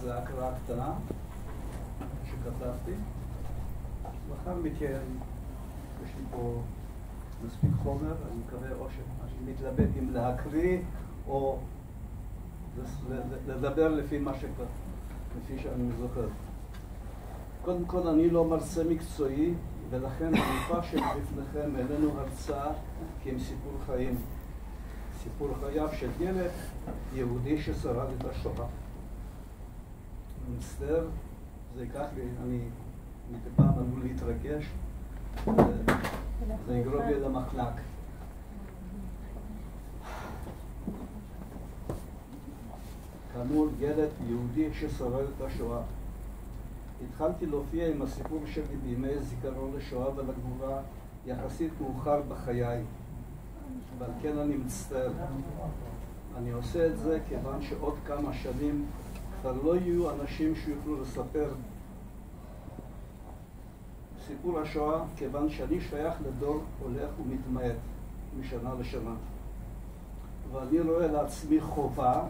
איזו הקראה קטנה שכתבתי. לאחר מכן יש לי פה מספיק חומר, אני מקווה או שאני מתלבט אם להקריא או לדבר לפי שאני זוכר. קודם כל, אני לא מרצה מקצועי, ולכן המופע שבפניכם אלינו הרצאה כי הם סיפור חיים. סיפור חייו של ילד יהודי ששרד את השואה. אני מצטער, זה ייקח לי, אני מדי פעם עלול להתרגש, זה יגרום לי למחנק. כאמור, ילד יהודי ששרד את השואה. התחלתי להופיע עם הסיפור שלי בימי זיכרון לשואה ולגבורה יחסית מאוחר בחיי, ועל כן אני מצטער. אני עושה את זה כיוון שעוד כמה שנים כבר לא יהיו אנשים שיוכלו לספר סיפור השואה, כיוון שאני שייך לדור הולך ומתמעט משנה לשנה. ואני רואה לעצמי חובה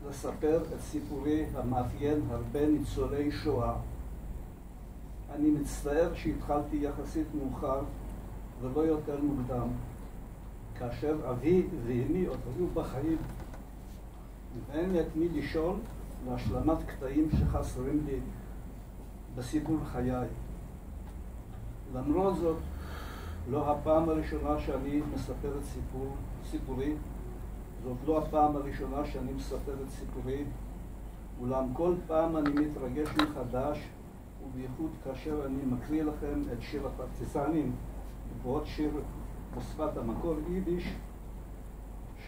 לספר את סיפורי המאפיין הרבה ניצולי שואה. אני מצטער שהתחלתי יחסית מאוחר ולא יותר מוקדם, כאשר אבי ואמי עוד היו בחיים, ואין לי את מי לשאול להשלמת קטעים שחסרים לי בסיפור חיי. למרות זאת, לא הפעם הראשונה שאני מספר את סיפורי, זאת לא הפעם הראשונה שאני מספר את סיפורי, אולם כל פעם אני מתרגש מחדש, ובייחוד כאשר אני מקריא לכם את שיר הפרטיזנים, ועוד שיר בשפת המקור יידיש,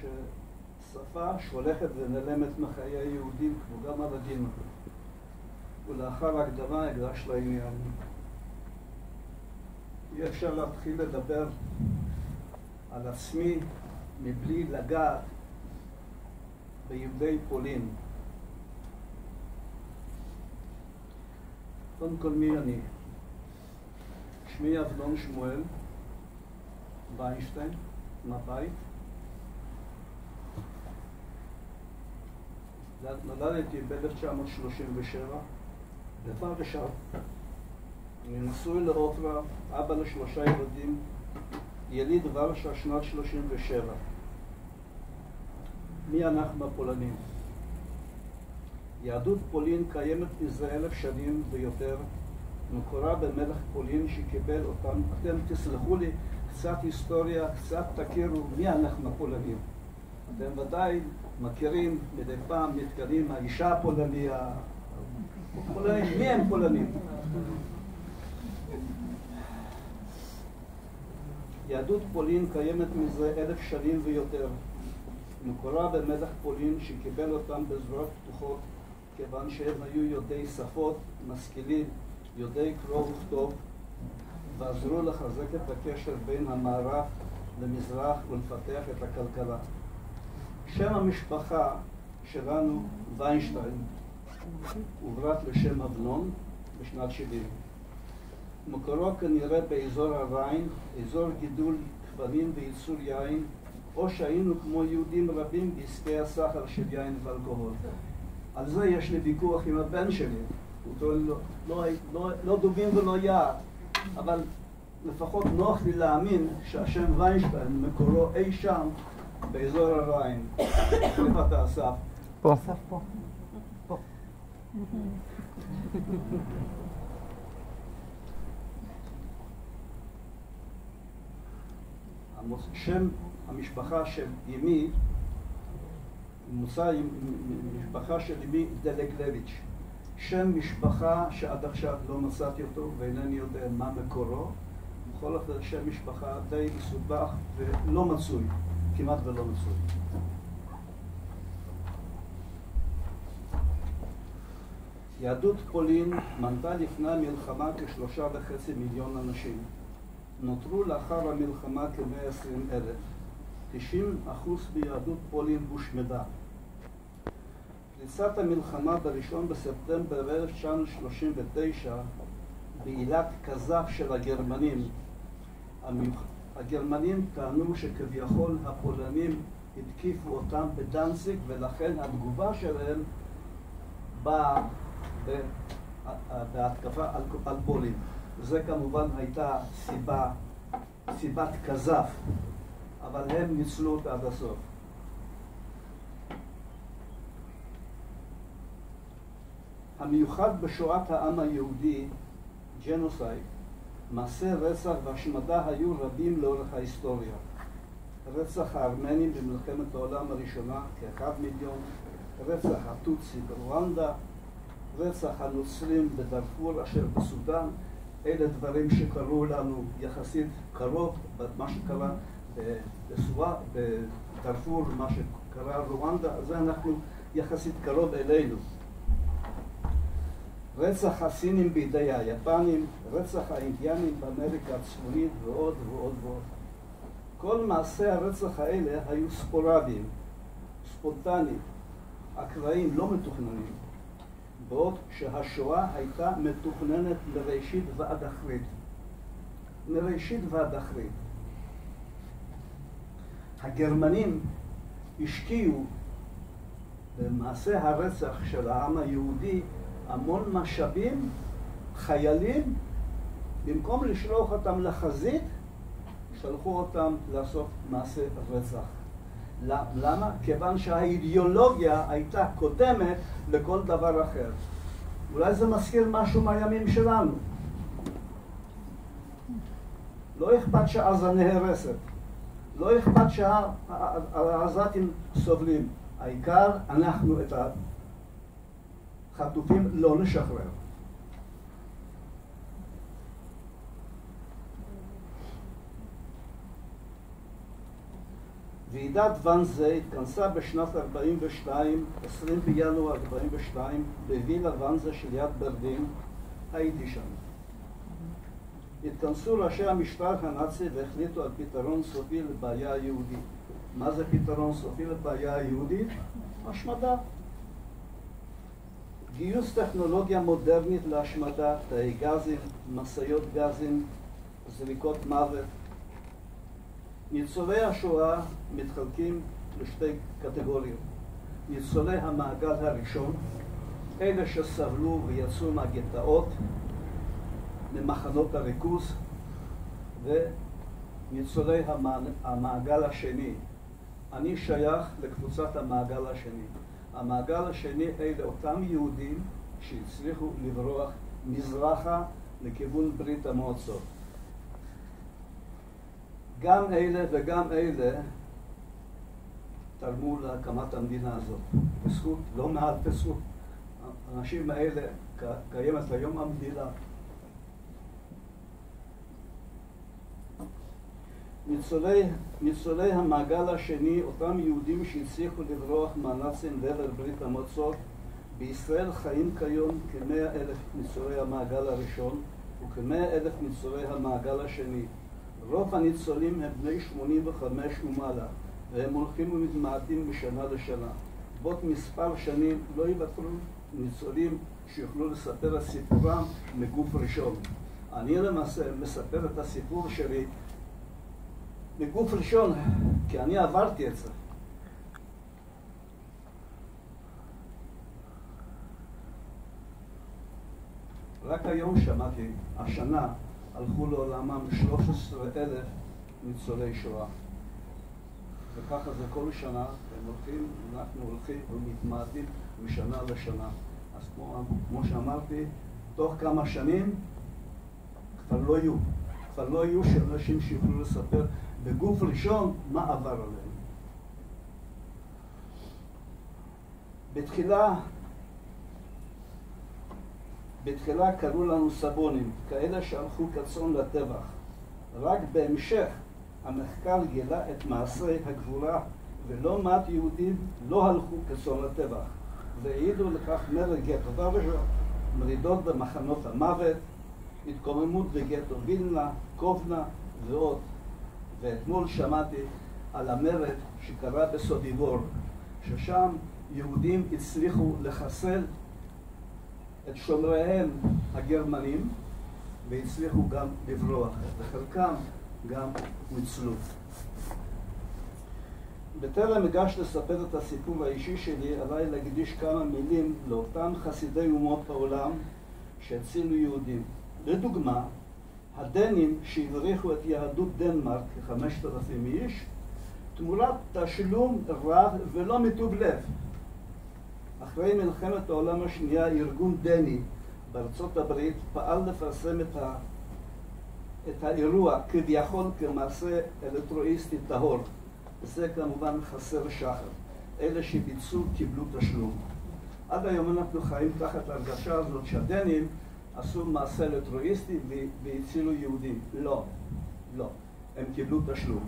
ששפה שהולכת ונעלמת מחיי היהודים כמו גם עבדים. ולאחר הקדמה אגש לעניין. אי אפשר להתחיל לדבר על עצמי מבלי לגעת ביהודי פולין. קודם כל, מי אני? שמי אבנון שמואל ויינשטיין, מהבית. נולדתי ב-1937 בוורשה. אני נשוי לעופרה, אבא ל3 ילדים, יליד ורשה שנת 37. מי אנחנו הפולנים? יהדות פולין קיימת מזה 1000 שנים ויותר, מקורה במלך פולין שקיבל אותם. אתם תסלחו לי, קצת היסטוריה, קצת תכירו מי אנחנו הפולנים. אתם ודאי מכירים מדי פעם נתקלים האישה הפולניה, פולנים. מי הם פולנים? יהדות פולין קיימת מזה 1000 שנים ויותר. מקורה במלך פולין שקיבל אותם בזרועות פתוחות, כיוון שהם היו יודעי שפות, משכילים, יודעי קרוא וכתוב, ועזרו לחזק את הקשר בין המערב למזרח ולפתח את הכלכלה. שם המשפחה שלנו, ויינשטיין, הוברט לשם אבנון בשנת 70. מקורו כנראה באזור הריין, אזור גידול כבלים וייצור יין, או שהיינו כמו יהודים רבים בעסקי הסחר של יין ואלכוהול. על זה יש לי ויכוח עם הבן שלי. לא דובים ולא יער, אבל לפחות נוח לי להאמין שהשם ויינשטיין מקורו אי שם באזור הריין. איפה אתה, אסף? פה. אסף פה. פה. שם המשפחה של אמי, מוצא משפחה של אמי דלגלביץ'. שם משפחה שעד עכשיו לא מצאתי אותו ואינני יודע מה מקורו. בכל אופן שם משפחה די מסובך ולא מצוי, כמעט ולא מצוי. יהדות פולין מנתה לפני המלחמה כ3.5 מיליון אנשים. נותרו לאחר המלחמה כ120,000. 90% ביהדות פולין הושמדה. פריצת המלחמה ב1 בספטמבר 1939 בעילת כזב של הגרמנים. הגרמנים טענו שכביכול הפולנים התקיפו אותם בדנציג, ולכן התגובה שלהם באה בהתקפה על פולין. זה כמובן הייתה סיבת כזב, אבל הם ניצלו אותה עד הסוף. המיוחד בשואת העם היהודי, ג'נוסייד, מעשי רצח והשמדה היו רבים לאורך ההיסטוריה. רצח הארמנים במלחמת העולם הראשונה כ1 מיליון, רצח הטוצי ברואנדה, רצח הנוצרים בדארפור אשר בסודאן. אלה דברים שקרו לנו יחסית קרוב, מה שקרה בדארפור, מה שקרה רואנדה, זה אנחנו יחסית קרוב אלינו. רצח הסינים בידי היפנים, רצח האינדיאנים באמריקה הצפונית ועוד ועוד ועוד. כל מעשי הרצח האלה היו ספורדיים, ספונטניים, אקראיים, לא מתוכננים, בעוד שהשואה הייתה מתוכננת מראשית ועד אחרית. מראשית ועד אחרית. הגרמנים השקיעו במעשי הרצח של העם היהודי המון משאבים, חיילים, במקום לשלוח אותם לחזית, שלחו אותם לעשות מעשי רצח. למה? כיוון שהאידיאולוגיה הייתה קודמת לכל דבר אחר. אולי זה מזכיר משהו מהימים שלנו. לא אכפת שעזה נהרסת. לא אכפת שהעזתים סובלים. העיקר אנחנו את החטופים לא נשחרר. ועידת ואנזה התכנסה בשנת 42, 20 בינואר 42, בווילה ואנזה שליד ברלין. הייתי שם. התכנסו ראשי המשטר הנאצי והחליטו על פתרון סופי לבעיה היהודית. מה זה פתרון סופי לבעיה היהודית? השמדה. גיוס טכנולוגיה מודרנית להשמדה, תאי גזים, משאיות גזים, זריקות מוות. ניצולי השואה מתחלקים לשתי קטגוריות. ניצולי המעגל הראשון, אלה שסבלו ויצאו מהגטאות, ממחנות הריכוז, וניצולי המעגל השני. אני שייך לקבוצת המעגל השני. המעגל השני אלה אותם יהודים שהצליחו לברוח מזרחה לכיוון ברית המועצות. גם אלה וגם אלה תרמו להקמת המדינה הזאת. בזכות, לא מעט בזכות. האנשים האלה קיימת היום המדינה. ניצולי המעגל השני, אותם יהודים שהצליחו לברוח מהנאצים לעבר ברית המועצות, בישראל חיים כיום כ100,000 ניצולי המעגל הראשון וכ100,000 ניצולי המעגל השני. רוב הניצולים הם בני 85 ומעלה, והם הולכים ומתמעטים משנה לשנה. בעוד מספר שנים לא יוותרו ניצולים שיוכלו לספר את סיפורם מגוף ראשון. אני למעשה מספר את הסיפור שלי מגוף ראשון, כי אני עברתי את זה. רק היום שמעתי, השנה הלכו לעולמם 13,000 ניצולי שואה. וככה זה כל שנה, אנחנו הולכים ומתמעטים משנה לשנה. אז כמו שאמרתי, תוך כמה שנים כבר לא יהיו שאנשים שיוכלו לספר בגוף ראשון מה עבר עליהם. בתחילה קראו לנו סבונים, כאלה שהלכו כצאן לטבח. רק בהמשך המחקר גילה את מעשי הגבורה, ולא מעט יהודים לא הלכו כצאן לטבח. והעידו לכך מרד גטו ורשה, מרידות במחנות המוות, התקוממות בגטו וילנה, קובנה ועוד. ואתמול שמעתי על המרד שקרה בסוביבור, ששם יהודים הצליחו לחסל את שומריהם הגרמנים והצליחו גם לברוח, וחלקם גם ניצלו. בטרם אגש לספר את הסיפור האישי שלי, עליי להקדיש כמה מילים לאותם חסידי אומות העולם שהצילו יהודים. לדוגמה, הדנים שהבריחו את יהדות דנמרק כ-5,000 איש, תמורת תשלום רב ולא מטוב לב. אחרי מלחמת העולם השנייה, ארגון דני בארצות הברית פעל לפרסם את האירוע כביכול כמעשה אלטרואיסטי טהור. זה כמובן חסר שחר. אלה שביצעו קיבלו תשלום. עד היום אנחנו חיים תחת ההרגשה הזאת שהדנים עשו מעשה אלטרואיסטי והצילו יהודים. לא, לא. הם קיבלו תשלום.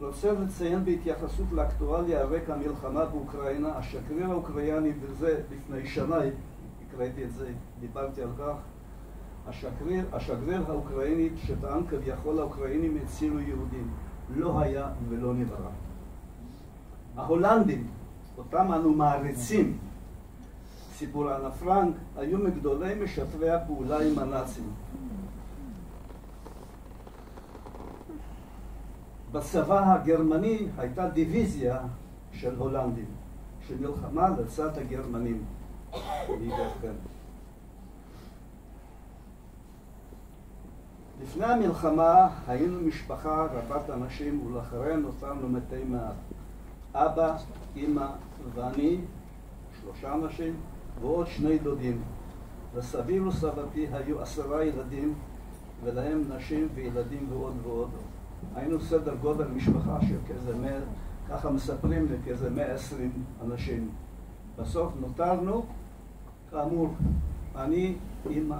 רוצה לציין בהתייחסות לאקטואליה על רקע המלחמה באוקראינה, השגריר האוקראיני, וזה לפני שנה, הקראתי את זה, דיברתי על כך, השגריר האוקראיני שטען כביכול האוקראינים הצילו יהודים, לא היה ולא נברא. ההולנדים, אותם אנו מעריצים, סיפור אנה פרנק, היו מגדולי משתפי הפעולה עם הנאצים. בצבא הגרמני הייתה דיוויזיה של הולנדים, שנלחמה לצד הגרמנים. לפני המלחמה היינו משפחה רבת אנשים ולאחריהם נותרנו מתי מעט. אבא, אמא ואני, 3 אנשים ועוד 2 דודים. לסבי וסבתי היו 10 ילדים ולהם נשים וילדים ועוד ועוד. היינו סדר גודל משפחה של כזה ככה מספרים לי, כאיזה 120 אנשים. בסוף נותרנו, כאמור, אני, אמא,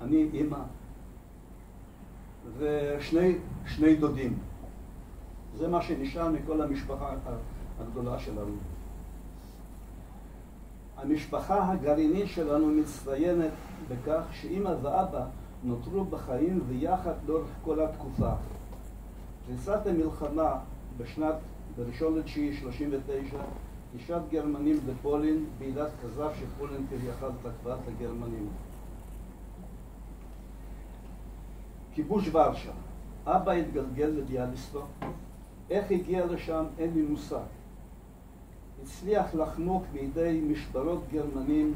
אני, אמא, ושני דודים. זה מה שנשאר מכל המשפחה הגדולה שלנו. המשפחה הגרעינית שלנו מצטיינת בכך שאמא ואבא נותרו בחיים ויחד לאורך כל התקופה. פריצת המלחמה ב-1.9.39, גישת גרמנים לפולין, ועידת כזב שפולין כביכול תקפה את הגרמנים. כיבוש ורשה. אבא התגלגל לביאליסטוק. איך הגיע לשם אין לי מושג. הצליח לחמוק מידי משברות גרמנים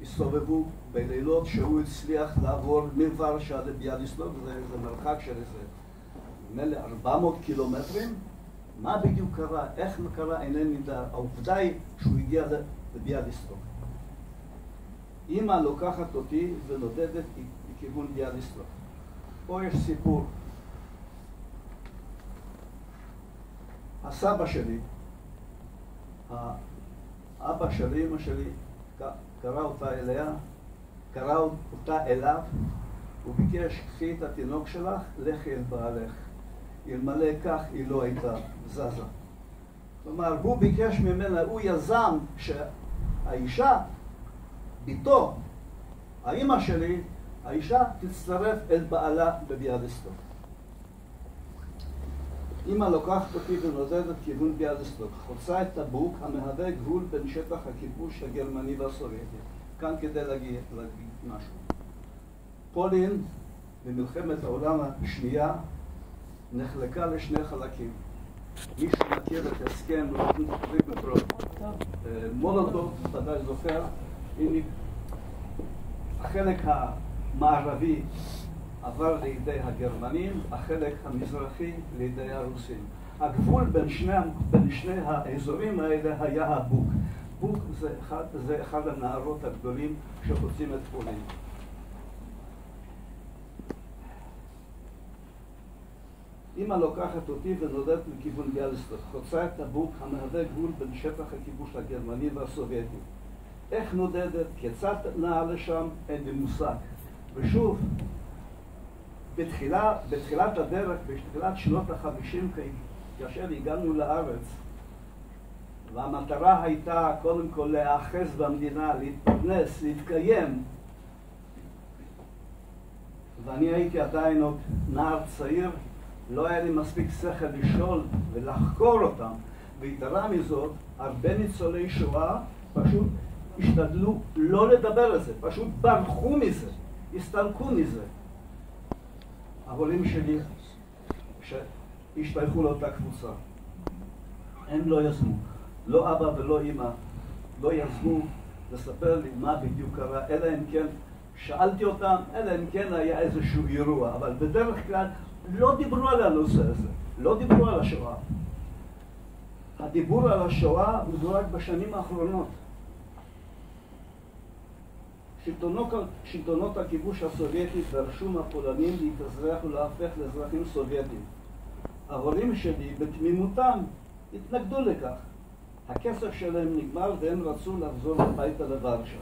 שהסתובבו בלילות שהוא הצליח לעבור מוורשה לביאליסטוק, זה מרחק של איזה 400 קילומטרים. מה בדיוק קרה? איך קרה? אינני יודע. העובדה היא שהוא הגיע לביאליסטוק. אמא לוקחת אותי ונודדת לכיוון ביאליסטוק. פה יש סיפור. הסבא שלי, האבא שלי, אמא שלי, קרא אותה אליו, הוא ביקש, קחי את התינוק שלך, לכי אל בעלך. אלמלא כך היא לא הייתה זזה. כלומר, הוא ביקש ממנה, הוא יזם שהאישה, ביתו, האמא שלי, האישה תצטרף אל בעלה בביאליסטוק. אמא לוקחת אותי ונודדת כיוון ביאליסטוק, חוצה את טבוק המהווה גבול בין שטח הכיבוש הגרמני והסובייטי. כאן כדי להגיד משהו. פולין במלחמת העולם השנייה נחלקה לשני חלקים. מי שמכיר את הסכם ריבנטרופ, מולוטוב ודאי זוכר, החלק המערבי עבר לידי הגרמנים, החלק המזרחי לידי הרוסים. הגבול בין שני האזורים האלה היה הבוק. בוק זה אחד הנהרות הגדולים שחוצים את פולין. אמא לוקחת אותי ונודדת לכיוון ביאליסטוק, חוצה את הבוק המהווה גבול בין שטח הכיבוש הגרמני והסובייטי. איך נודדת, כיצד נעה לשם, אין לי מושג. ושוב, בתחילת הדרך, בתחילת שנות ה-50, כאשר הגענו לארץ, והמטרה הייתה קודם כל להאחז במדינה, להתפרנס, להתקיים, ואני הייתי עדיין עוד נער צעיר, לא היה לי מספיק שכל לשאול ולחקור אותם, ויתרה מזאת, הרבה ניצולי שואה פשוט השתדלו לא לדבר על זה, פשוט ברחו מזה, הסתלקו מזה. ההורים שלי שהשתייכו לאותה קבוצה, הם לא יזמו, לא אבא ולא אמא, לא יזמו לספר לי מה בדיוק קרה, אלא אם כן שאלתי אותם, אלא אם כן היה איזשהו אירוע, אבל בדרך כלל לא דיברו על הנושא הזה, לא דיברו על השואה. הדיבור על השואה הוא רק בשנים האחרונות. שלטונות הכיבוש הסובייטי דרשו מהפולנים להתאזרח ולהפך לאזרחים סובייטים. ההורים שלי בתמימותם התנגדו לכך. הכסף שלהם נגמר והם רצו לחזור הביתה לוורשה.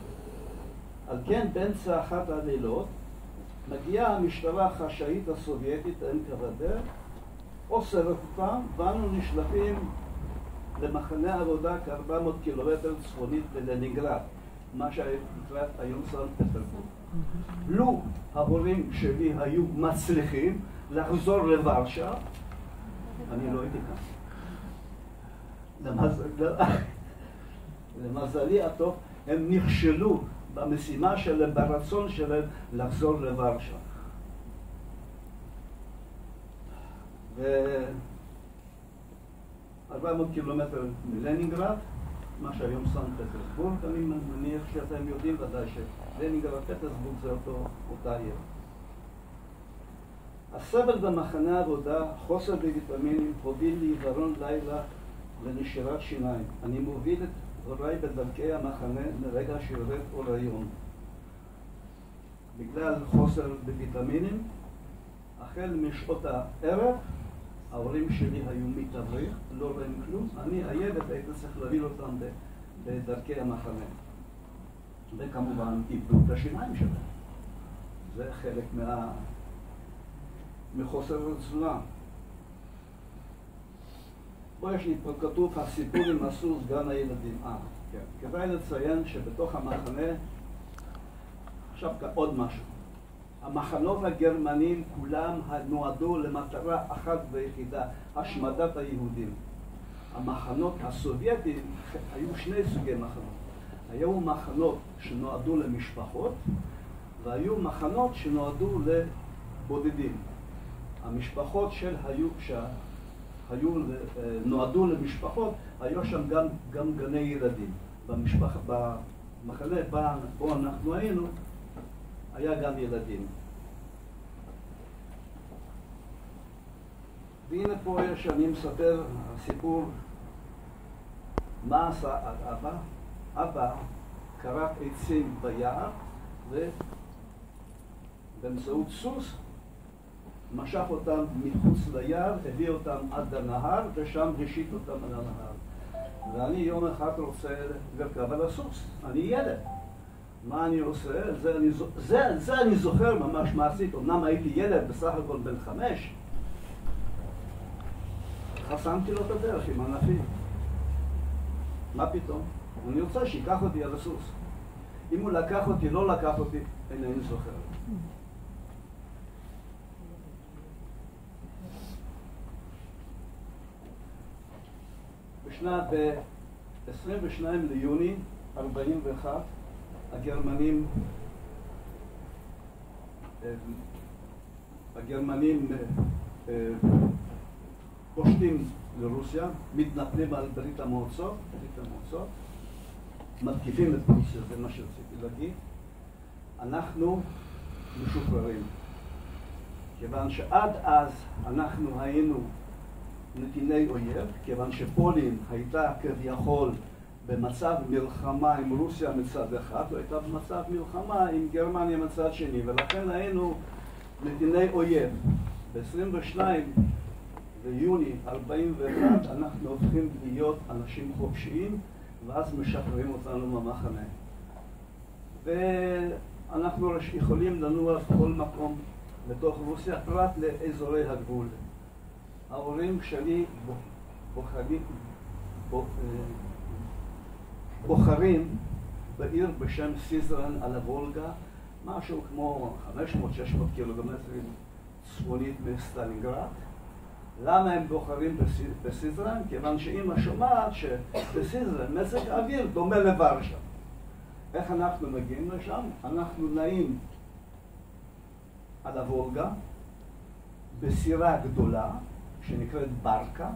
על כן באמצע אחת הלילות מגיעה המשטרה החשאית הסובייטית NKVD, אוסרת אותם, ואנו נשלחים למחנה עבודה כ-400 קילומטר צפונית ללנינגרד, מה שנקרא היום סנט פטרבורג. לו ההורים שלי היו מצליחים לחזור לוורשה, אני לא הייתי כאן. למזלי הטוב, הם נכשלו במשימה שלהם, ברצון שלהם לחזור לוורשה. ו400 קילומטר מלנינגרד, מה שהיום סנט פטרבורג, אני מניח שאתם יודעים ודאי שלנינגרד פטרבורג זה אותה עיר. הסבל במחנה העבודה, חוסר בוויטמינים, הוביל לעיוורון לילה לנשירת שיניים. אני מוביל את הוריי בדרכי המחנה מרגע שיורד אור היום. בגלל חוסר בוויטמינים, החל משעות הערב, ההורים שלי היו מתעברים, לא רואים כלום. אני, הילד, הייתי צריך להוביל אותם בדרכי המחנה. וכמובן, איבדו את השיניים שלהם. זה חלק מחוסר תזונה. פה יש לי פה כתוב, הסיפור עם הסוס, גן הילדים. כן. כדאי לציין שבתוך המחנה, עכשיו עוד משהו. המחנות הגרמנים כולם נועדו למטרה אחת ויחידה, השמדת היהודים. המחנות הסובייטיים, היו שני סוגי מחנות. היו מחנות שנועדו למשפחות, והיו מחנות שנועדו לבודדים. המשפחות נועדו למשפחות, היו שם גם גני ילדים. במחנה בו אנחנו היינו, היה גן ילדים. והנה פה אני מספר סיפור מה עשה אבא. אבא כרת עצים ביער ובאמצעות סוס משך אותם מחוץ ליער, הביא אותם עד הנהר ושם השית אותם על הנהר. ואני יום אחד רוצה לרכב על הסוס, אני ילד. מה אני עושה? זה אני זוכר ממש מעשית. אמנם הייתי ילד בסך הכל בן 5. חסמתי לו את הדרך עם ענפים. מה פתאום? אני רוצה שיקח אותי על הסוס. אם הוא לקח אותי, לא לקח אותי, אינני זוכר. בשנת ב-22 ליוני 41 הגרמנים פושטים לרוסיה, מתנפלים על ברית המועצות, מתקיפים את רוסיה, זה מה שרציתי להגיד. אנחנו משוחררים, כיוון שעד אז אנחנו היינו נתיני אויב, כיוון שפולין הייתה כביכול במצב מלחמה עם רוסיה מצד אחד, או הייתה במצב מלחמה עם גרמניה מצד שני, ולכן היינו נתיני אויב. ב-22 ביוני 41 אנחנו הופכים להיות אנשים חופשיים, ואז משחררים אותנו מהמחנה. ואנחנו יכולים לנוע בכל מקום בתוך רוסיה, פרט לאזורי הגבול. ההורים שלי בוחרים בעיר בשם סיזרן על הוולגה, משהו כמו 500-600 קילומטרים צפונית מסטלינגרד. למה הם בוחרים בסיזרן? כיוון שאמא שומעת שבסיזרן מזג האוויר דומה לוורשה. איך אנחנו מגיעים לשם? אנחנו נעים על הוולגה, בסירה גדולה, שנקראת ברקה.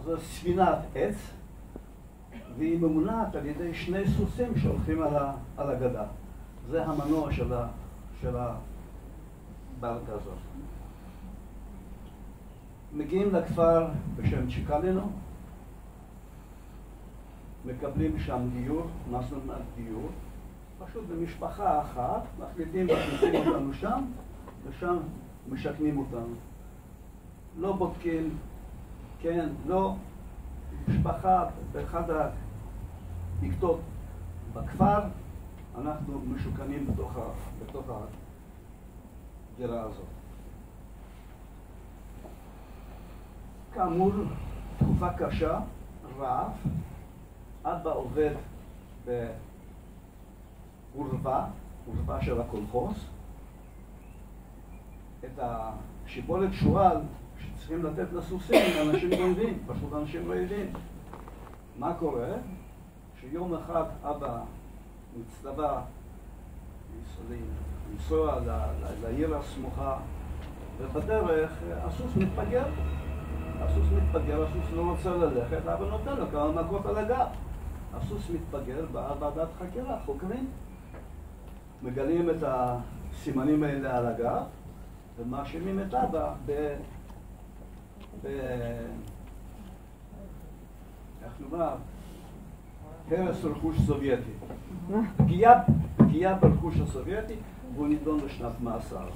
זו ספינת עץ, והיא ממונעת על ידי שני סוסים שהולכים על הגדה. זה המנוע של הברקה הזאת. מגיעים לכפר בשם צ'יקלינו, מקבלים שם דיור, מה זאת אומרת דיור? פשוט במשפחה אחת, מחליטים אותנו שם, ושם משכנים אותנו. לא בודקים, כן, לא, משפחה באחד הבקתות בכפר, אנחנו משוכנים בתוך הדירה הזאת. כאמור, תקופה קשה, רעב, אבא עובד בעורבה של הקולחוז. את השיבולת שועל שצריכים לתת לסוסים, אנשים גונבים, פשוט אנשים לא יודעים. מה קורה? שיום אחד אבא מצטווה לנסוע לעיר הסמוכה, ובדרך הסוס מתפגר. הסוס לא רוצה ללכת, אבא נותן לו כמה מכות על הגב. הסוס מתפגר, באה ועדת חקירה, חוקרים. מגלים את הסימנים האלה על הגב, ומאשימים את אבא איך נאמר? הרס רכוש סובייטי. פגיעה ברכוש הסובייטי, והוא נידון לשנת מאסר.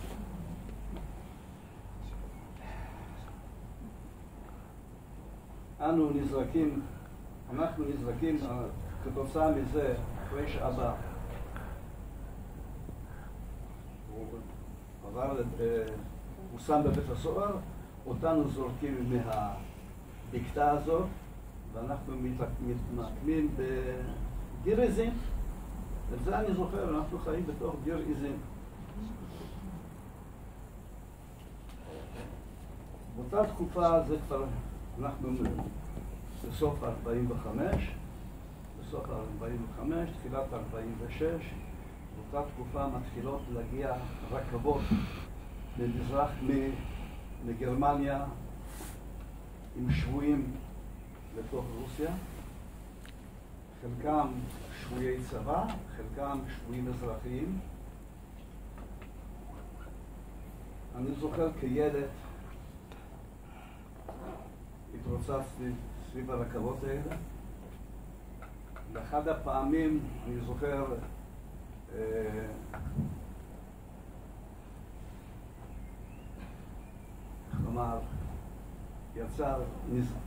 אנחנו נזרקים כתוצאה מזה, אחרי שאבא הוא שם בבית הסוהר, אותנו זורקים מהבקתה הזאת, ואנחנו מתמקמים בדיר עזים. את זה אני זוכר, אנחנו חיים בתוך דיר עזים. באותה תקופה, זה כבר, אנחנו בסוף 45, תחילת 46, באותה תקופה מתחילות להגיע רכבות ממזרח, מגרמניה, עם שבויים לתוך רוסיה, חלקם שבויי צבא, חלקם שבויים אזרחיים. אני זוכר כילד התרוצצתי סביב הרכבות האלה. באחד הפעמים אני זוכר כלומר,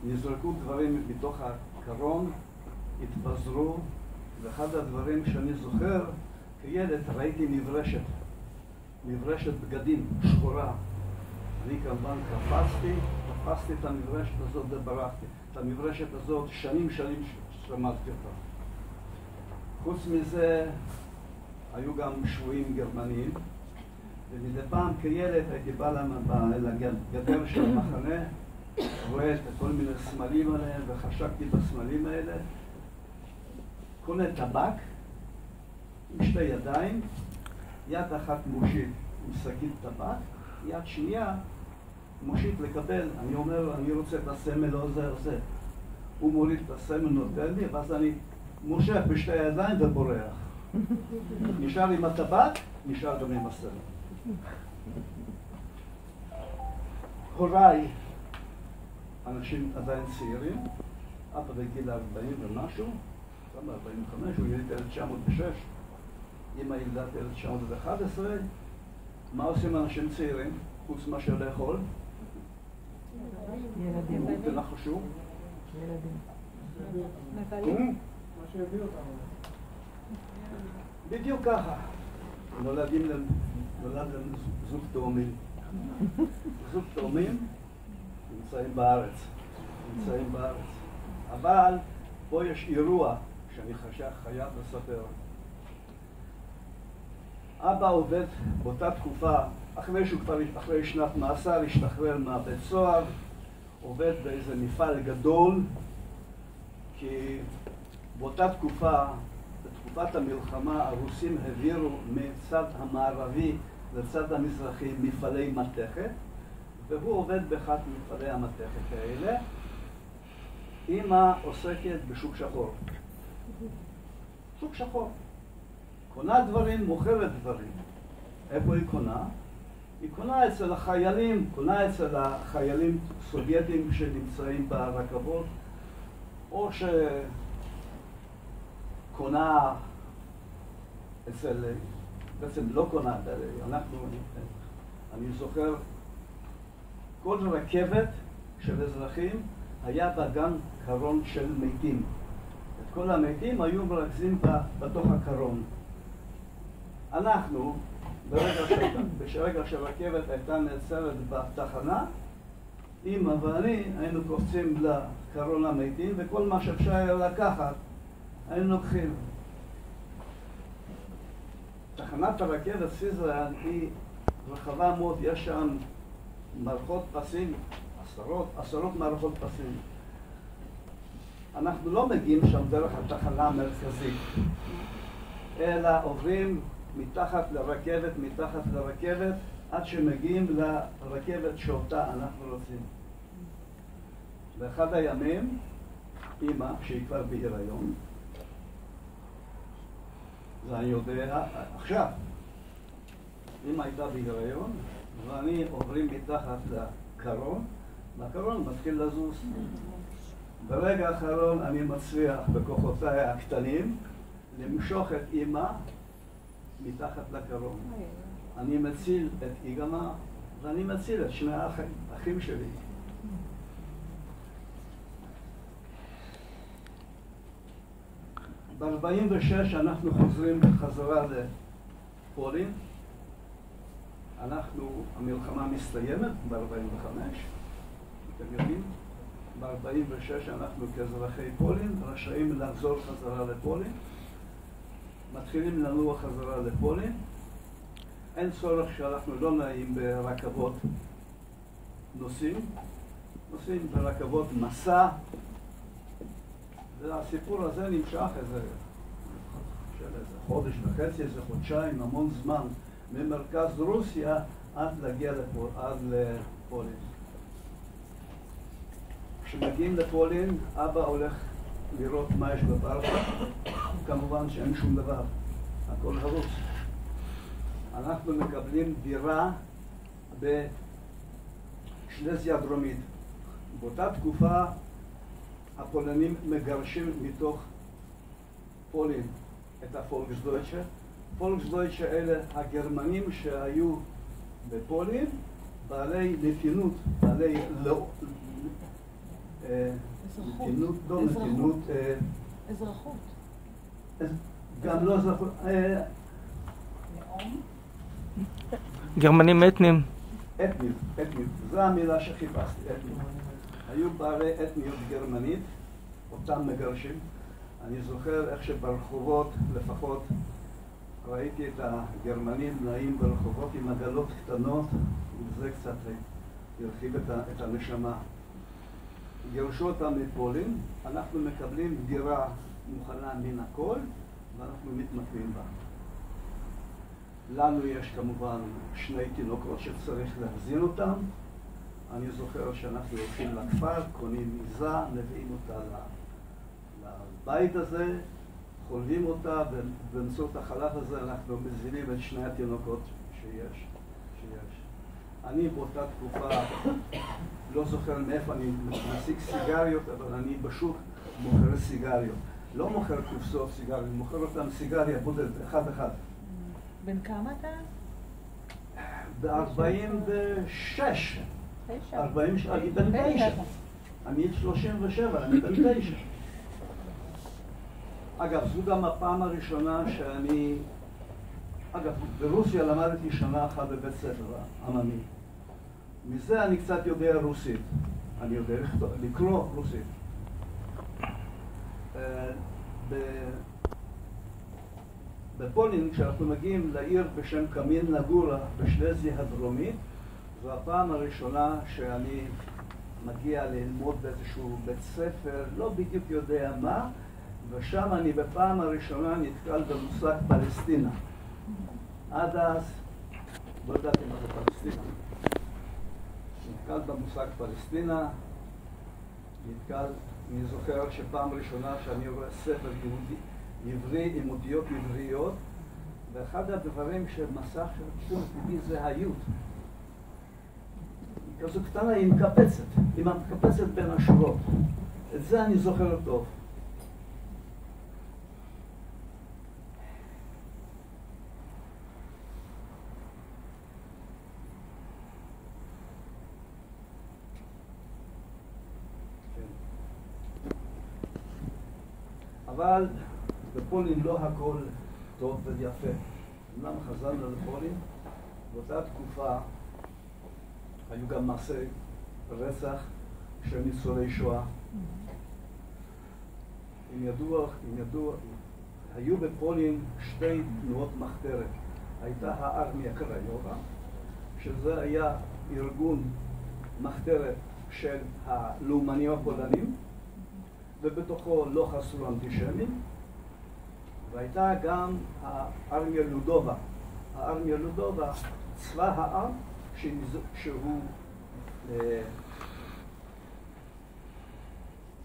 נזרקו דברים מתוך הקרון, התפזרו, ואחד הדברים שאני זוכר כילד ראיתי מברשת בגדים שחורה. אני כמובן תפסתי את המברשת הזאת וברחתי. את המברשת הזאת שנים שמעתי אותה. חוץ מזה, היו גם שבויים גרמנים, ומדי פעם כילד הייתי בא לגדר של המחנה, רואה את כל מיני סמלים עליהם, וחשקתי בסמלים האלה. קונה טבק עם שתי ידיים, יד אחת מושיט עם שקית טבק, יד שנייה מושיט לקבל. אני אומר, אני רוצה את הסמל הזה. הוא מוריד את הסמל, נותן לי, ואז אני מושך בשתי ידיים ובורח. נשאר עם הטבק, נשאר גם עם הסמל. הוריי, אנשים עדיין צעירים, אבא בגיל 40 ומשהו, 45, הוא יליד 1906, אמא ילדת 1911. מה עושים אנשים צעירים, חוץ מאשר לאכול? ילדים. תנחשו? ילדים. מה שהביא אותנו. בדיוק ככה. נולד להם זוג תאומים. זוג תאומים נמצאים בארץ. אבל פה יש אירוע שאני חייב לספר. אבא עובד באותה תקופה, אחרי שנת מאסר, השתחרר מהבית סוהר, עובד באיזה מפעל גדול, כי באותה תקופה, בתקופת המלחמה, הרוסים העבירו מצד המערבי לצד המזרחי מפעלי מתכת, והוא עובד באחד מפעלי המתכת האלה. אמא עוסקת בשוק שחור. שוק שחור. קונה דברים, מוכרת דברים. איפה היא קונה? היא קונה אצל החיילים, קונה אצל החיילים סובייטים שנמצאים ברכבות, או שקונה אצל, בעצם לא קונה, אני זוכר, כל רכבת של אזרחים היה בה גם קרון של מתים. את כל המתים היו מרכזים בתוך הקרון. אנחנו, ברגע שהרכבת הייתה נעצרת בתחנה, אמא ואני היינו קופצים לקרון המתים, וכל מה שאפשר היה לקחת היינו לוקחים. תחנת הרכבת סיזרן היא רחבה מאוד, יש שם מערכות פסים, עשרות מערכות פסים. אנחנו לא מגיעים שם דרך התחנה המרכזית, אלא עוברים מתחת לרכבת, עד שמגיעים לרכבת שאותה אנחנו רוצים. באחד הימים, אמא, שהיא כבר בהיריון, זה אני יודע עכשיו, אמא הייתה בהיריון, ואני עוברים מתחת לקרון, והקרון מתחיל לזוז. ברגע האחרון אני מצליח בכוחותיי הקטנים למשוך את אמא מתחת לקרון. אני מציל את איגמה ואני מציל את שני האחים שלי. ב-46 אנחנו חוזרים חזרה לפולין. המלחמה מסתיימת ב-45, אתם יודעים. ב-46 אנחנו כאזרחי פולין רשאים לחזור חזרה לפולין. מתחילים לנוע חזרה לפולין. אין צורך שאנחנו לא נעים ברכבות נוסעים ברכבות מסע. והסיפור הזה נמשך איזה חודש וחצי, איזה חודשיים, המון זמן, ממרכז רוסיה עד להגיע לפולין. כשמגיעים לפולין, אבא הולך לראות מה יש בברכה. כמובן שאין שום דבר, הכל הרוס. אנחנו מקבלים דירה בשלזיה הדרומית. באותה תקופה הפולנים מגרשים מתוך פולין את הפולקסדויטשה. פולקסדויטשה אלה הגרמנים שהיו בפולין, בעלי נתינות, בעלי אזרחות. גם לא אזרחות. גרמנים אתניים. אתניות. זו המילה שחיפשתי, אתניות. היו בעלי אתניות גרמנית, אותם מגרשים. אני זוכר איך שברחובות, לפחות ראיתי את הגרמנים נעים ברחובות עם עגלות קטנות, וזה קצת הרחיב את הנשמה. גירשו אותם מפולין, אנחנו מקבלים דירה מוכנה מן הכל, ואנחנו מתמקמים בה. לנו יש כמובן שני תינוקות שצריך להחזין אותם. אני זוכר שאנחנו הולכים לכפר, קונים עיזה, מביאים אותה לבית הזה, חולבים אותה, ובאמצעות החלב הזה אנחנו מזינים את שני התינוקות שיש. אני באותה תקופה לא זוכר מאיפה אני משיג סיגריות, אבל אני בשוק מוכר סיגריות. לא מוכר קופסאות סיגריות, מוכר אותם סיגריה בודדת, אחד. בן כמה אתה? ב-46. 9. אני בן 9. אני 37, אני בן 9. אגב, זו גם הפעם הראשונה שאני... אגב, ברוסיה למדתי שנה אחת בבית ספר עממי. מזה אני קצת יודע רוסית. אני יודע לקרוא רוסית. בפולין, כשאנחנו מגיעים לעיר בשם קמין נגורה בשלזיה הדרומית, זו הפעם הראשונה שאני מגיע ללמוד באיזשהו בית ספר, לא בדיוק יודע מה, ושם אני בפעם הראשונה נתקל במושג פלסטינה. עד אז לא ידעתי מה זה פלסטינה. נתקל במושג פלסטינה, אני זוכר שפעם ראשונה שאני רואה ספר עברי עם אותיות עבריות, ואחד הדברים שמסך של תחום טבעי זה היות. היא כזו קטנה, היא מקפצת בין השורות. את זה אני זוכר טוב. אבל בפולין לא הכל טוב ויפה. אמנם חזרנו לפולין, באותה תקופה היו גם מעשי רצח של ניצולי שואה. אם ידוע, היו בפולין שתי תנועות מחתרת. הייתה הארמיה קראיובה, שזה היה ארגון מחתרת של הלאומנים הפולנים, ובתוכו לא חסרו אנטישמים, והייתה גם הארמיה לודובה. הארמיה לודובה, צבא העם, שהוא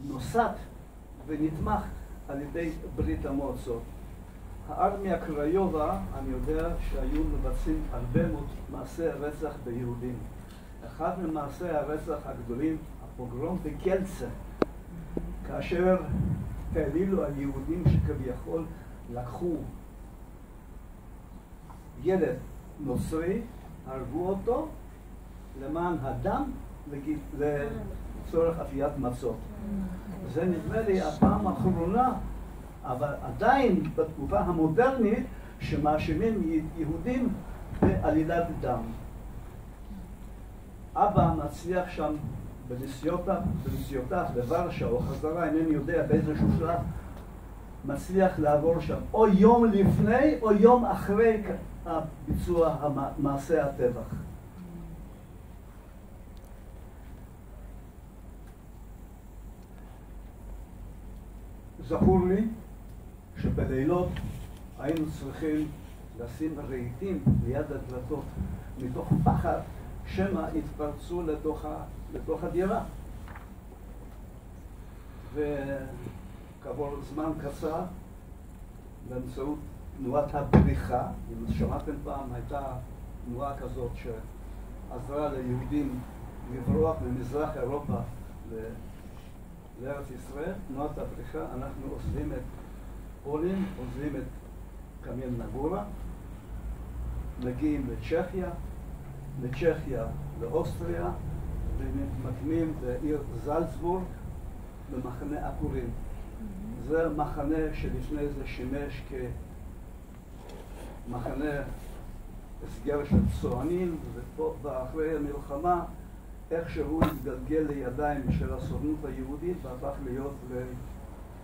נוסד ונתמך על ידי ברית המועצות. הארמיה קראיובה, אני יודע שהיו מבצעים הרבה מאוד מעשי רצח ביהודים. אחד ממעשי הרצח הגדולים, הפוגרום בקלצה, כאשר העלילו על יהודים שכביכול לקחו ילד נוצרי, הרגו אותו למען הדם לצורך אפיית מצות. זה נדמה לי הפעם האחרונה, אבל עדיין בתקופה המודרנית שמאשימים יהודים בעלילת דם. אבא מצליח שם בנסיעותיו לוורשה או חזרה, אינני יודע באיזשהו שלב, מצליח לעבור שם או יום לפני או יום אחרי ביצוע מעשה הטבח. זכור לי שבלילות היינו צריכים לשים רהיטים ליד הדלתות מתוך פחד שמא התפרצו לתוך הדירה. וכעבור זמן קצר, באמצעות תנועת הבריחה, אם שמעתם פעם, הייתה תנועה כזאת שעזרה ליהודים לברוח ממזרח אירופה לארץ ישראל, תנועת הבריחה, אנחנו עוזבים את פולין, עוזבים את קמיל נגורה, מגיעים לצ'כיה, לאוסטריה, ומתמקמים בעיר זלצבורג, במחנה עקורים. זה מחנה שלפני זה שימש כמחנה הסגר של צוענים, ואחרי המלחמה איכשהו התגלגל לידיים של הסוכנות היהודית והפך להיות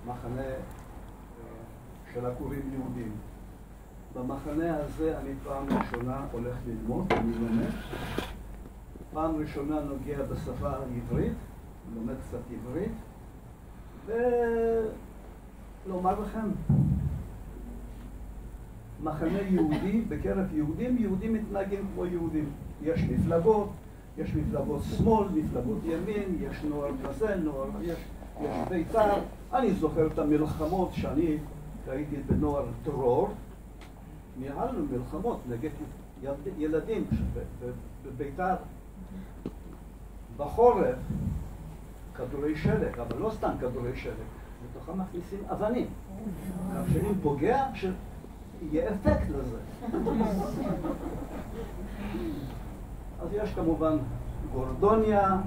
למחנה של עקורים יהודים. במחנה הזה אני פעם ראשונה הולך ללמוד, אני לומד. פעם ראשונה נוגע בשפה העברית, לומד קצת עברית, ולומר לכם, מחנה יהודי, בקרב יהודים מתנהגים כמו יהודים. יש מפלגות שמאל, מפלגות ימין, יש נוער כזה, יש בית"ר. אני זוכר את המלחמות שאני ראיתי בנוער טרור, ניהלנו מלחמות נגד ילדים בבית"ר. בחורף כדורי שלג, אבל לא סתם כדורי שלג, בתוכם מכניסים אבנים. כך שאם פוגע, שיהיה אפקט לזה. אז יש כמובן גורדוניה,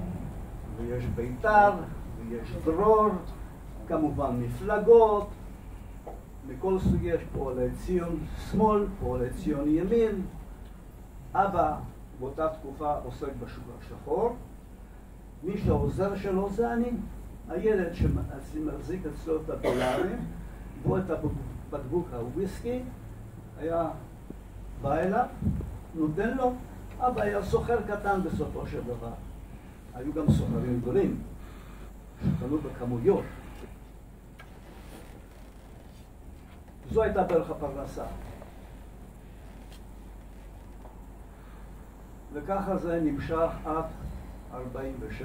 ויש בית"ר, ויש דרור, כמובן מפלגות, מכל סוג יש פועלי ציון שמאל, פועלי ציון ימין. אבא באותה תקופה עוסק בשוק השחור. מי שהעוזר שלו זה אני, הילד שמחזיק אצלו את הדולרים, בו את הבקבוק הוויסקי, היה בא אליו, נותן לו. אבא היה סוחר קטן בסופו של דבר. היו גם סוחרים גדולים, שקנו בכמויות. זו הייתה דרך הפרנסה. וככה זה נמשך עד 46.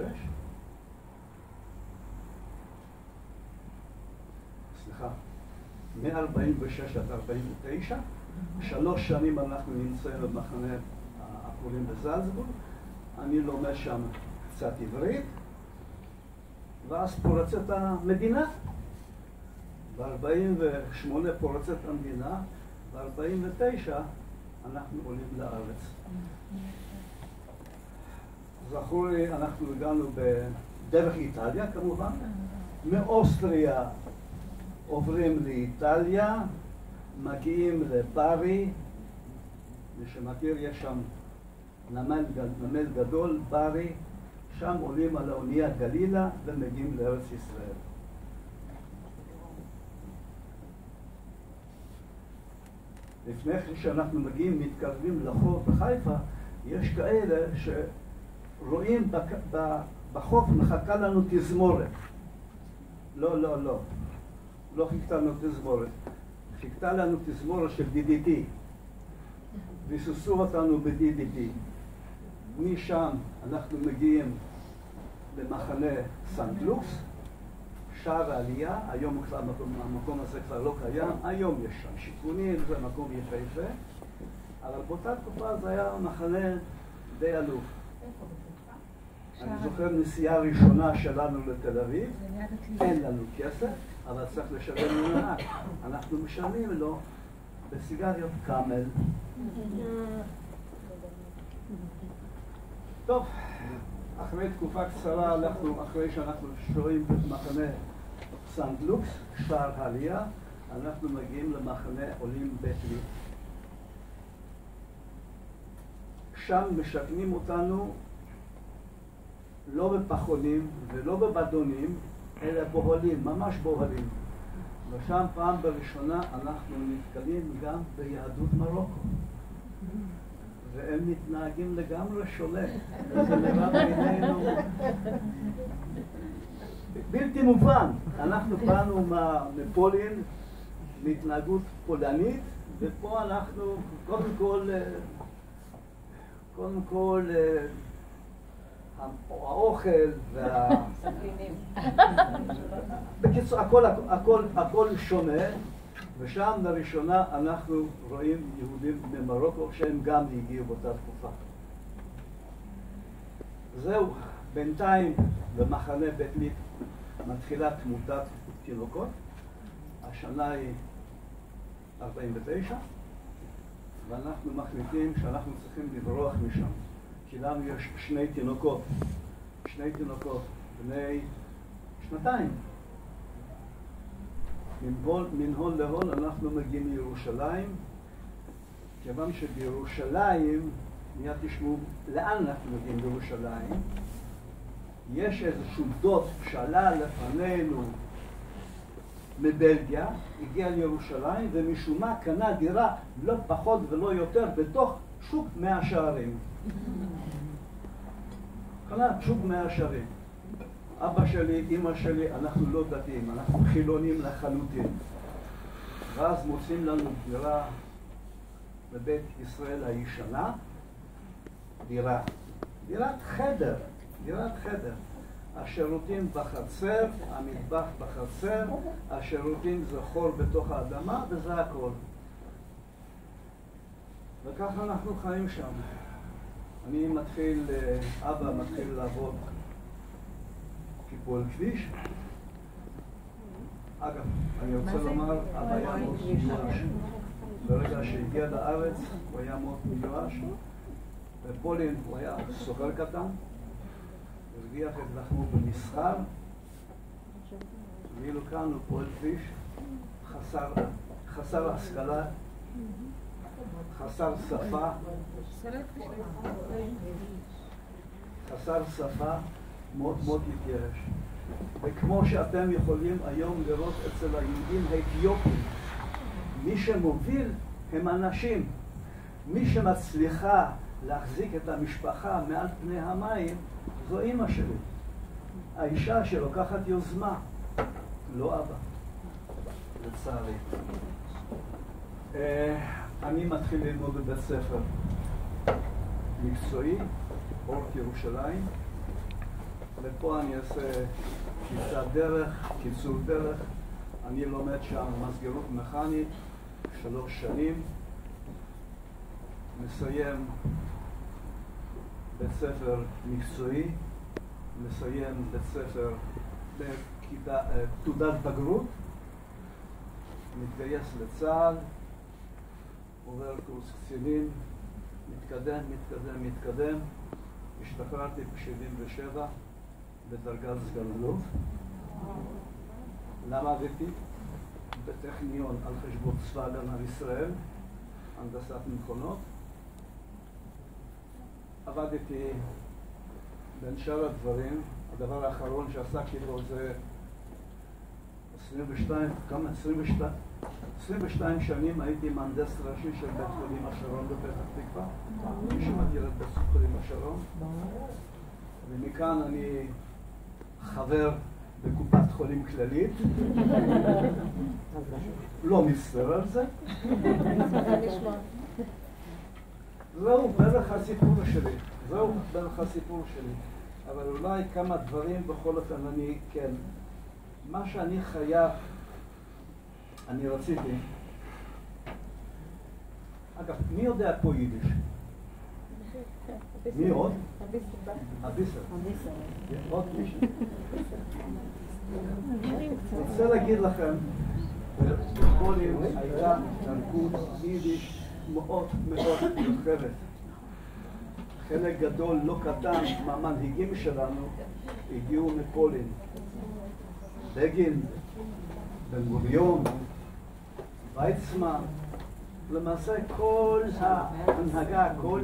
סליחה, מ-46 עד 49. 3 שנים אנחנו נמצאים במחנה הפולין בזלצבורג. אני לומד שם קצת עברית, ואז פורצת המדינה. ב-48 פורצת המדינה, ב-49 אנחנו עולים לארץ. זכור לי, אנחנו הגענו בדרך איטליה כמובן, מאוסטריה עוברים לאיטליה, מגיעים לברי, מי שמכיר, יש שם נמל גדול, ברי, שם עולים על האונייה גלילה ומגיעים לארץ ישראל. לפני שאנחנו מגיעים, מתקרבים לחוף בחיפה, יש כאלה שרואים בחוף מחכה לנו תזמורת. לא חיכתה לנו תזמורת. חיכתה לנו תזמורת של DDT. ויסוסו אותנו ב-DDT. משם אנחנו מגיעים למחנה סנט לוקס, שער העלייה. היום המקום הזה כבר לא קיים, היום יש שם שיכונים, זה מקום יפהפה, אבל באותה תקופה זה היה מחנה די עלוב. אני זוכר נסיעה ראשונה שלנו לתל אביב, אין לנו כסף, אבל צריך לשלם לנהג. אנחנו משלמים לו בסיגריות קאמל. טוב, אחרי תקופה קצרה, אחרי שאנחנו שוהים במחנה סנט לוקס, שער העלייה, אנחנו מגיעים למחנה עולים בית ליד. שם משכנים אותנו לא בפחונים ולא בבדונים, אלא בוהלים, ממש בוהלים. ושם פעם בראשונה אנחנו נתקלים גם ביהדות מרוקו. והם מתנהגים לגמרי שונה. זה נראה בעינינו בלתי מובן. אנחנו באנו מפולין, מהתנהגות פולנית, ופה אנחנו קודם כל האוכל בקיצור, הכל שונה, ושם לראשונה אנחנו רואים יהודים ממרוקו שהם גם הגיעו באותה תקופה. זהו, בינתיים במחנה בית ליד מתחילה תמותת תינוקות. השנה היא 49, ואנחנו מחליטים שאנחנו צריכים לברוח משם. כי לנו יש שני תינוקות בני 2. מן הון להון אנחנו מגיעים לירושלים, כיוון שבירושלים, מיד תשמעו לאן אנחנו מגיעים לירושלים, יש איזשהו דוד שעלה לפנינו מבלגיה, הגיע לירושלים, ומשום מה קנה דירה לא פחות ולא יותר בתוך שוק 100 שערים. קנה שוק 100 שערים. אבא שלי, אמא שלי, אנחנו לא דתיים, אנחנו חילונים לחלוטין. ואז מוצאים לנו דירה בבית ישראל הישנה, דירת חדר. השירותים בחצר, המטבח בחצר, השירותים זה חור בתוך האדמה, וזה הכל. וככה אנחנו חיים שם. אבא מתחיל לעבוד כפועל כביש. אגב, אני רוצה לומר, אבא היה מאוד מיואש. ברגע שהגיע לארץ, הוא היה מאוד מיואש. בפולין הוא היה סוחר קטן, הרוויח את לחמו במסחר, ואילו כאן הוא פועל כביש, חסר השכלה, חסר שפה, מאוד מאוד מתייאש. וכמו שאתם יכולים היום לראות אצל היהודים האתיופים, מי שמוביל הם אנשים. מי שמצליחה להחזיק את המשפחה מעל פני המים זו אמא שלי. האישה שלוקחת יוזמה, לא אבא, לצערי. אני מתחיל ללמוד בבית ספר מקצועי, אורט ירושלים, ופה אני אעשה קיצור דרך. אני לומד שם מסגרות מכנית 3 שנים, מסיים בית ספר מקצועי, מסיים בית ספר תעודת בגרות, מתגייס לצה"ל, עובר קורס קצינים, מתקדם, השתחררתי ב-77 בדרגת סגן אלוף. למדתי בטכניון על חשבון צבא הגנה לישראל, הנדסת מכונות. עבדתי בין שאר הדברים, הדבר האחרון שעסקתי בו זה 22 שנים הייתי מהנדס ראשי של בית חולים השרון בפתח תקווה, מי שמכיר את בית חולים השרון, ומכאן אני חבר בקופת חולים כללית, לא מצטער על זה. זהו בערך הסיפור שלי, אבל אולי כמה דברים בכל אופן אני, כן, מה שאני חייב, אני רציתי, אגב, מי יודע פה יידיש? מי עוד? אביסר. עוד מישהו. אני רוצה להגיד לכם, בפולין הייתה תרבות יידיש מאוד מאוד מיוחדת. חלק גדול, לא קטן, מהמנהיגים שלנו הגיעו מפולין. בגין, בן גוריון, ויצמן, למעשה כל ההנהגה, כל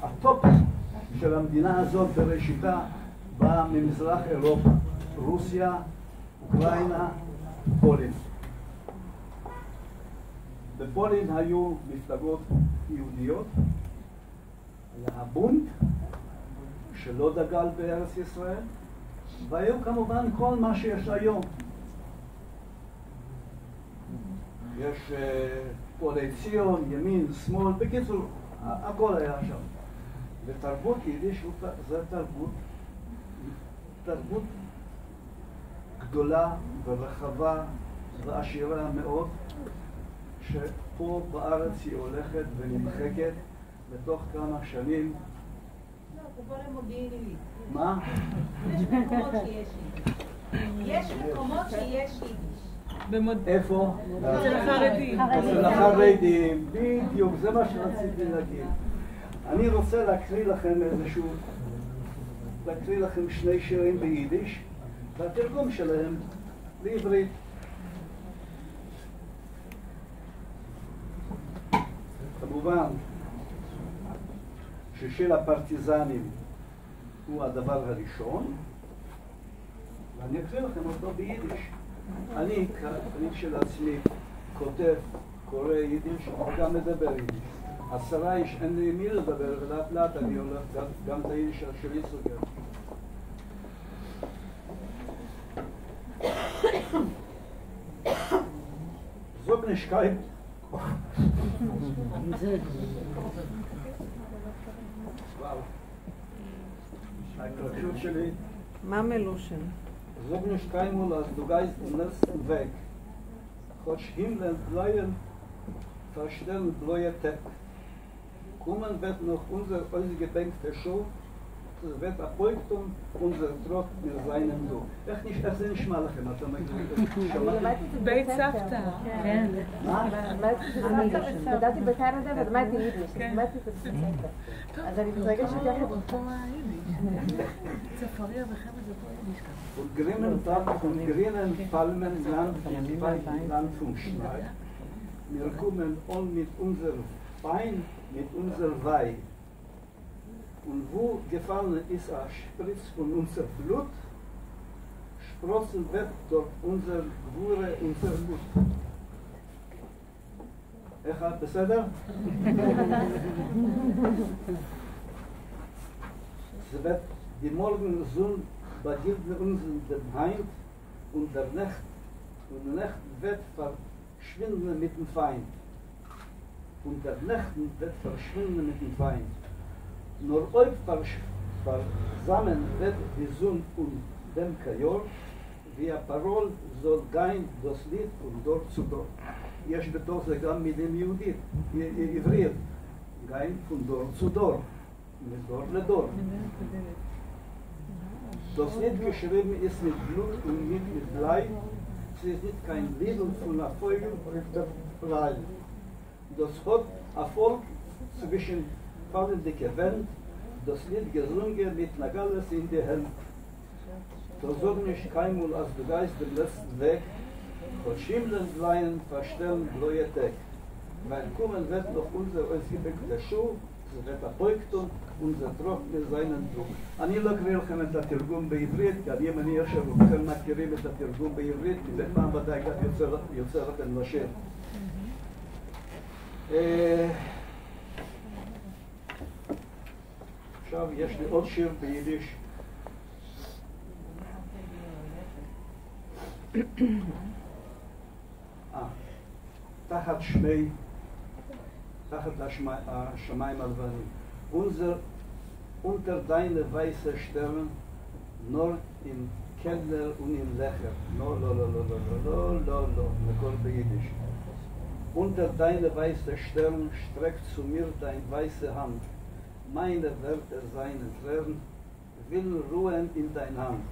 הטופ של המדינה הזאת בראשיתה באה ממזרח אירופה, רוסיה, אוקראינה, פולין. בפולין היו מפלגות יהודיות, היה הבונד שלא דגל בארץ ישראל, והיו כמובן כל מה שיש היום. יש פועלי ציון, ימין, שמאל, בקיצור, הכל היה שם. ותרבות יידיש זה תרבות גדולה ורחבה ועשירה מאוד, שפה בארץ היא הולכת ונמחקת בתוך כמה שנים. לא, זה בוא למודיעין עילית. מה? יש מקומות שיש יידיש. יש מקומות שיש יידיש. איפה? אצל החרדים. אצל החרדים, בדיוק, זה מה שרציתי להגיד. אני רוצה להקריא לכם 2 שירים ביידיש, והתרגום שלהם לעברית. כמובן ששיר הפרטיזנים הוא הדבר הראשון, ואני אקריא לכם אותו ביידיש. אני כשלעצמי כותב, קורא יידיש, וגם מדבר יידיש. 10 איש אין לי מי לדבר, ולאט לאט אני הולך גם את היידיש שלי סוגר. זוג נשקי... וואו. ההתרגשות שלי... מה מלושן? Zog nicht keinmal, als du gehst im nächsten Weg. Хоч Himmel bleiben, verstellen bläue Tepp. Kommen wird noch unser ausgedenkter Schuld, es wird Erbeugtung unser Trott mit seinem Du. איך זה נשמע לכם? אתה מגיד? בית סבתא. כן. מה? גדלתי בקנדה ולמדתי יידיש, למדתי את הסבתא. אז אני מתרגשת יחד איתך. צפריה וחמד זה פה יידיש ככה. Und Grinnen Palmen Land vom Schnee. Wir kommen on mit unser Wein, mit unser Weih. Und wo gefallen ist ein Spritz von unser Blut, sprossen wird dort unser Gwure, unser Blut. אחד, בסדר? Es wird die Morgensonne begilden uns in dem Heim und der Nacht wird verschwinden mit dem Feind. Und der Nacht wird verschwinden mit dem Feind. nur ob versammen wird gesund und dem Kajor, wie הפרול זאת גין דוסלית ודור צודור. יש בתוך זה גם מילים יהודית, עברית. גין ודור צודור, מדור לדור. דוסלית geschrieben ist mit Blut und nicht mit Blei. Sie ist nicht kein Lied und von Erfolgen auf der Blei. Das hat Erfolg zwischen fallendicke Wand, das Lied gesungen mit Nagales in die Hände. Versorg nicht keinmal als du Geist den letzten Weg, von Schimmeln Bleien verstellen bläue Tag. Weil kommen wird noch unser ausgebeckter Schuh, זה wird הפרויקטון, unser trockene seinen Druck. אני לא אקריא לכם את התרגום בעברית, כי אני מניח שרובכם מכירים את התרגום בעברית, כי זה פעם ודאי גם יוצא לכם לשיר. עכשיו יש לי עוד שיר ביידיש. תחת השמיים הלבנים. Unter deine weiße Sterne, nur im Keller und im Lecher. Nekol beidisch. Unter deine weiße Sterne streckt zu mir dein weiße Hand. Meine Werte seinen Tränen will ruhen in dein Hand.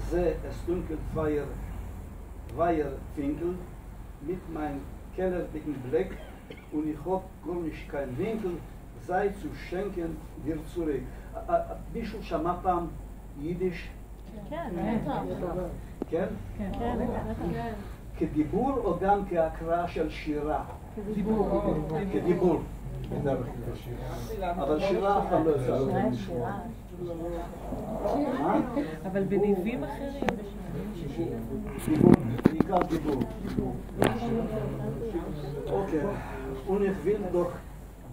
Seh es dunkelt Weiherwinkel mit meinem kellerdicken Blick und ich hab gar nicht kein Winkel, sei zu schenken dir zurück. מישהו שמע פעם יידיש? כן. כן? כדיבור או גם כהקראה של שירה? כדיבור. אבל שירה אף פעם לא יצא. אבל בניבים אחרים. דיבור, בעיקר דיבור. אוקיי. Und ich will doch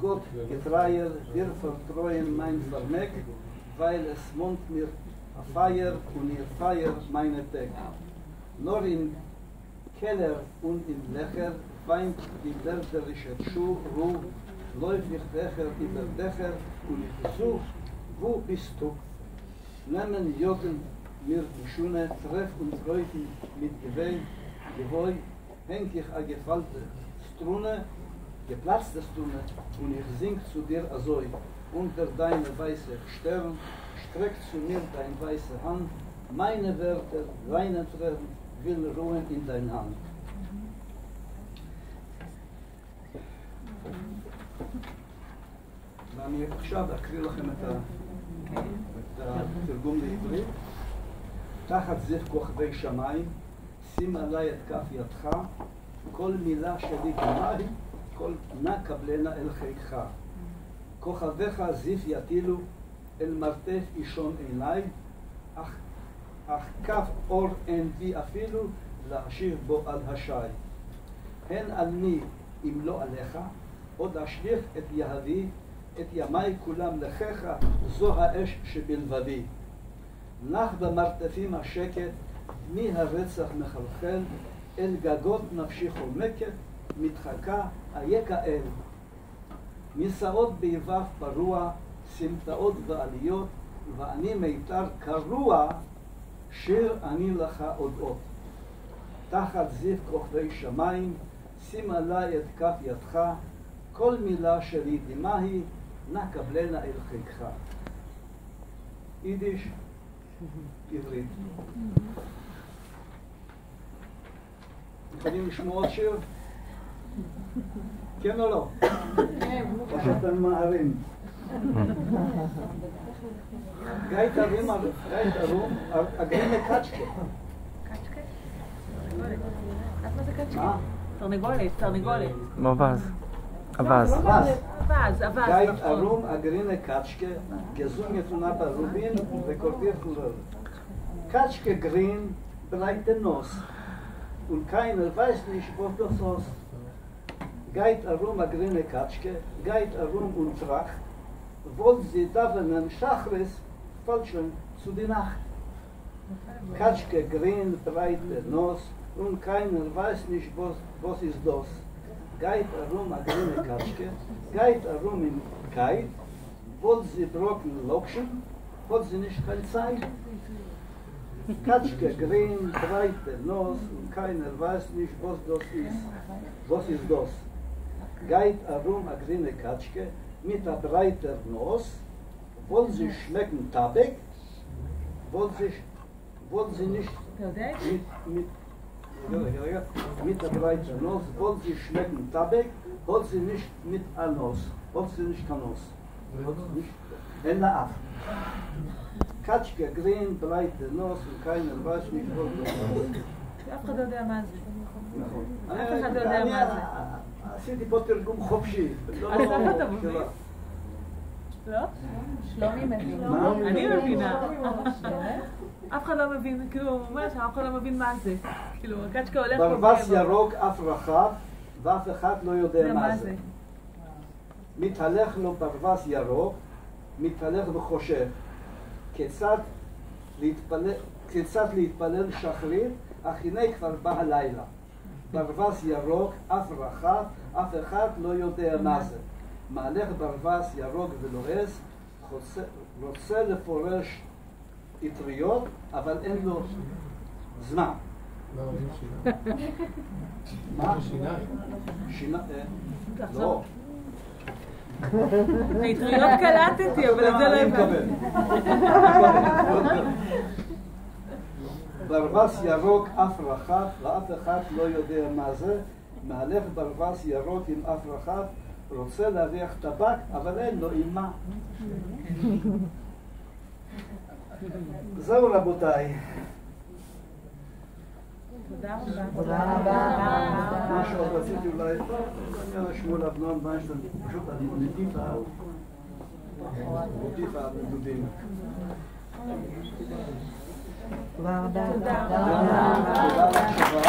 Gott getreier dir vertreuen mein Vermeck, weil es mond mir a Feier und ihr Feier meine Tag. Nur im Keller und im Lecher weint die wärterische Ruh, läuft ich Dächer über Dächer und ich such, wo bist du? Nehmen Joten mir die Schuhe, treff und Freuden mit Gewoi, häng ich a gefallte Strune, geplatzte Strune, und ich sing zu dir azoi. Unter deine weiße Stern streckt zu mir dein weiße Hand, meine Werte, deine Tränen will ruhen in dein Hand. ואני עכשיו אקריא לכם את התרגום לעברית. תחת זיו כוכבי שמיים, שים עליי את כף ידך, כל מילה שלי גמרי, כל נא קבלנה אל חיקך. כוכביך זיו יטילו, אל מרתף אישון עיניי, אך כף אור אין בי אפילו, להשיב בו על השי. הן על מי אם לא עליך, עוד אשליך את יהבי, את ימי כולם לכך, זו האש שבלבבי. נח במרתפים השקט, מי הרצח מחלחל, אל גגות נפשי חומקת, מתחקה אייכה אל. מסעות ביבב פרוע, סמטאות ועליות, ואני מיתר קרוע, שיר אני לך עוד אות. תחת זיו כוכבי שמיים, שים עליי את כף ידך, כל מילה שלי דמהי, נא קבלנה אל חיקך. יידיש, עברית. יכולים לשמוע עוד שיר? כן או לא? כן. או שאתם מהרים. גאית ארום, הגרינה קצ'קה. קצ'קה? מה זה קצ'קה? מה? תרנגולת. אבז. אבז. Geit arum a grine Katschke, gesungen von Abba Rubin, rekordiert von Röhr. Katschke grün, breite Nuss, und keiner weiß nicht, wo das ist. Geit arum a grine Katschke, geit arum und tracht, wollt sie davenen Schachris, fällt schon zu die Nacht. Katschke grün, breite Nuss, und keiner weiß nicht, was ist das. Geit arum a grine Katschke, geit arum in Kite, wollt sie brocken lokschen, hat sie nicht keine Zeit. Katschke, grün, breite Nose, und keiner weiß nicht, was das ist. Was ist das? Geht herum a grüne Katschke mit a breiter Nose, wollt sie schmecken Tabak, wollt sie nicht mit der breiten Nuss, wollt sie schmecken Tabak, wollt sie nicht mit a Nuss, wollt sie nicht kein Nuss. אין לאף. קצ'קה, גרין, ברייטה, נוס, וקיינר, weiß nicht, wo das אף אחד לא יודע מה זה. נכון. אף אחד לא יודע מה זה. עשיתי פה תרגום חופשי. אז איך אתה מבין? לא? שלומי מבין. אני מבינה. אף אחד לא מבין, כאילו, ממש, אף אחד לא מבין מה זה. כאילו, הקצ'קה הולך... ברווז ירוק, אף רחב, ואף אחד לא יודע מה זה. מתהלך לו ברווז ירוק, מתהלך וחושב כיצד להתפלל שחרית, אך הנה כבר בא הלילה. ברווז ירוק, אף רחב, אף אחד לא יודע מה זה. מהלך ברווז ירוק ולועס, רוצה לפורש אטריות, אבל אין לו זמן. מה? שיניים. לא. האטריות קלטתי, אבל את זה לא הבנתי. ברווז ירוק אף רחב, ואף אחד לא יודע מה זה. מהלך ברווז ירוק עם אף רחב, רוצה להריח טבק, אבל אין לו עם מה. זהו רבותיי. תודה רבה. תודה רבה. מה שעוד רציתי אולי, אני שמואל אבנון ויינשטיין, פשוט אני מוטיף הנדודים. תודה רבה. תודה תודה על ההקשבה.